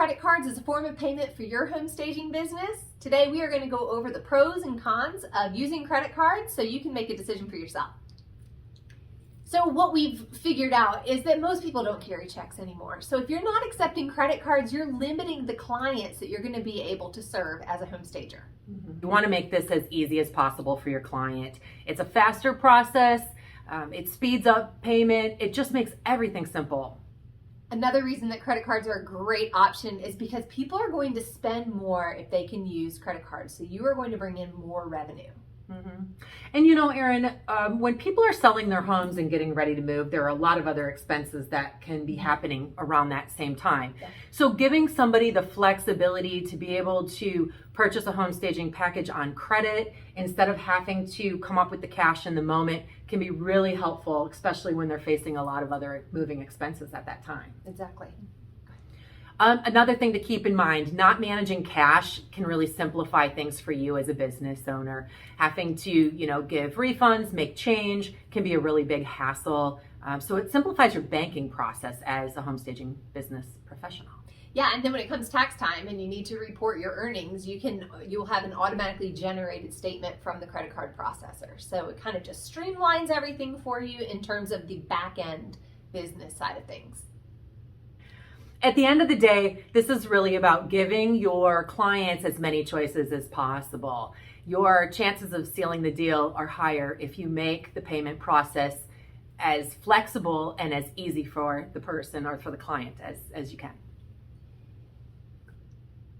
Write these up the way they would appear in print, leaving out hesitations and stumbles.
credit cards as a form of payment for your home staging business? Today we are going to go over the pros and cons of using credit cards so you can make a decision for yourself. So what we've figured out is that most people don't carry checks anymore. So if you're not accepting credit cards, you're limiting the clients that you're going to be able to serve as a home stager. You want to make this as easy as possible for your client. It's a faster process. It speeds up payment. It just makes everything simple. Another reason that credit cards are a great option is because people are going to spend more if they can use credit cards. So you are going to bring in more revenue. And you know, Erin, when people are selling their homes and getting ready to move, there are a lot of other expenses that can be happening around that same time. Yeah. So giving somebody the flexibility to be able to purchase a home staging package on credit instead of having to come up with the cash in the moment can be really helpful, especially when they're facing a lot of other moving expenses at that time. Exactly. Another thing to keep in mind, not managing cash can really simplify things for you as a business owner. Having to, give refunds, make change can be a really big hassle. So it simplifies your banking process as a home staging business professional. Yeah, and then when it comes tax time and you need to report your earnings, you'll have an automatically generated statement from the credit card processor. So it kind of just streamlines everything for you in terms of the back end business side of things. At the end of the day, this is really about giving your clients as many choices as possible. Your chances of sealing the deal are higher if you make the payment process as flexible and as easy for the person or for the client as you can.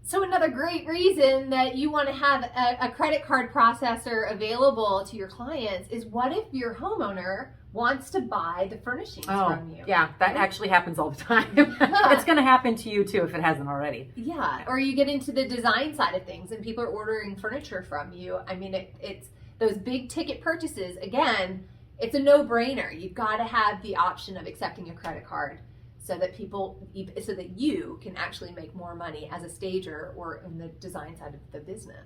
So another great reason that you want to have a credit card processor available to your clients is what if your homeowner wants to buy the furnishings from you? Yeah, that actually happens all the time. It's going to happen to you too if it hasn't already. Yeah, or you get into the design side of things and people are ordering furniture from you. I mean, it's those big ticket purchases. Again, it's a no-brainer. You've got to have the option of accepting a credit card so that you can actually make more money as a stager or in the design side of the business.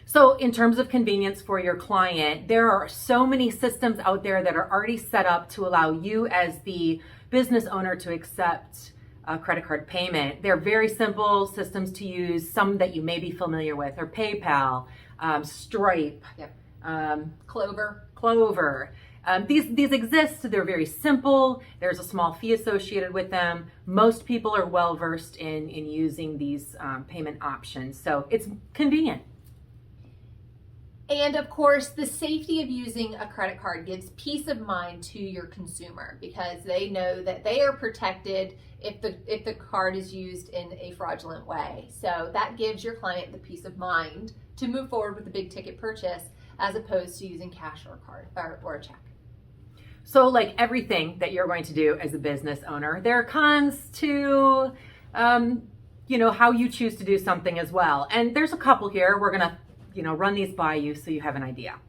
So in terms of convenience for your client, there are so many systems out there that are already set up to allow you as the business owner to accept a credit card payment. They're very simple systems to use. Some that you may be familiar with are PayPal, Stripe, Clover. These exist. They're very simple. There's a small fee associated with them. Most people are well versed in using these payment options, so it's convenient. And of course, the safety of using a credit card gives peace of mind to your consumer because they know that they are protected if the card is used in a fraudulent way. So that gives your client the peace of mind to move forward with a big ticket purchase as opposed to using cash or a card or a check. So like everything that you're going to do as a business owner, there are cons to how you choose to do something as well. And there's a couple here. We're going to run these by you so you have an idea.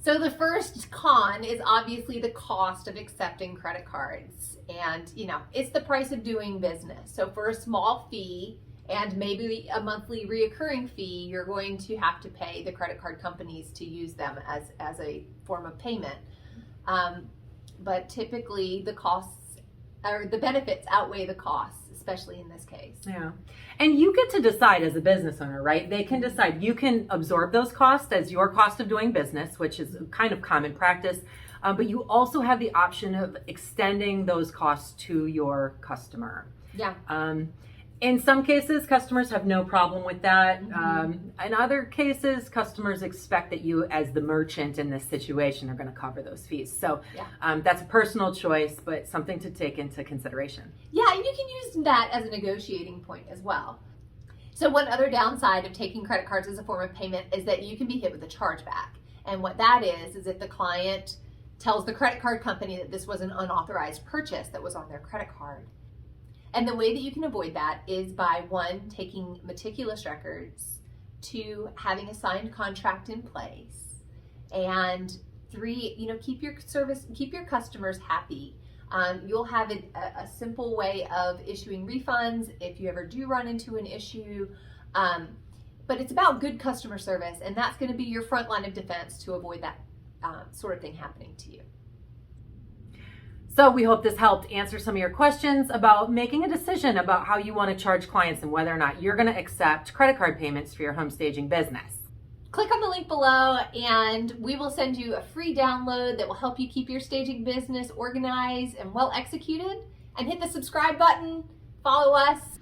So the first con is obviously the cost of accepting credit cards. And, it's the price of doing business. So for a small fee and maybe a monthly reoccurring fee, you're going to have to pay the credit card companies to use them as a form of payment. But typically the costs or the benefits outweigh the costs, especially in this case. Yeah. And you get to decide as a business owner, right? They can decide. You can absorb those costs as your cost of doing business, which is kind of common practice. But you also have the option of extending those costs to your customer. Yeah. In some cases, customers have no problem with that. In other cases, customers expect that you, as the merchant in this situation, are going to cover those fees. So that's a personal choice, but something to take into consideration. Yeah, and you can use that as a negotiating point as well. So one other downside of taking credit cards as a form of payment is that you can be hit with a chargeback. And what that is if the client tells the credit card company that this was an unauthorized purchase that was on their credit card. And the way that you can avoid that is by 1, taking meticulous records, 2, having a signed contract in place, and 3, keep your customers happy. You'll have a simple way of issuing refunds if you ever do run into an issue. But it's about good customer service, and that's going to be your front line of defense to avoid that sort of thing happening to you. So we hope this helped answer some of your questions about making a decision about how you want to charge clients and whether or not you're going to accept credit card payments for your home staging business. Click on the link below and we will send you a free download that will help you keep your staging business organized and well executed. And hit the subscribe button, follow us,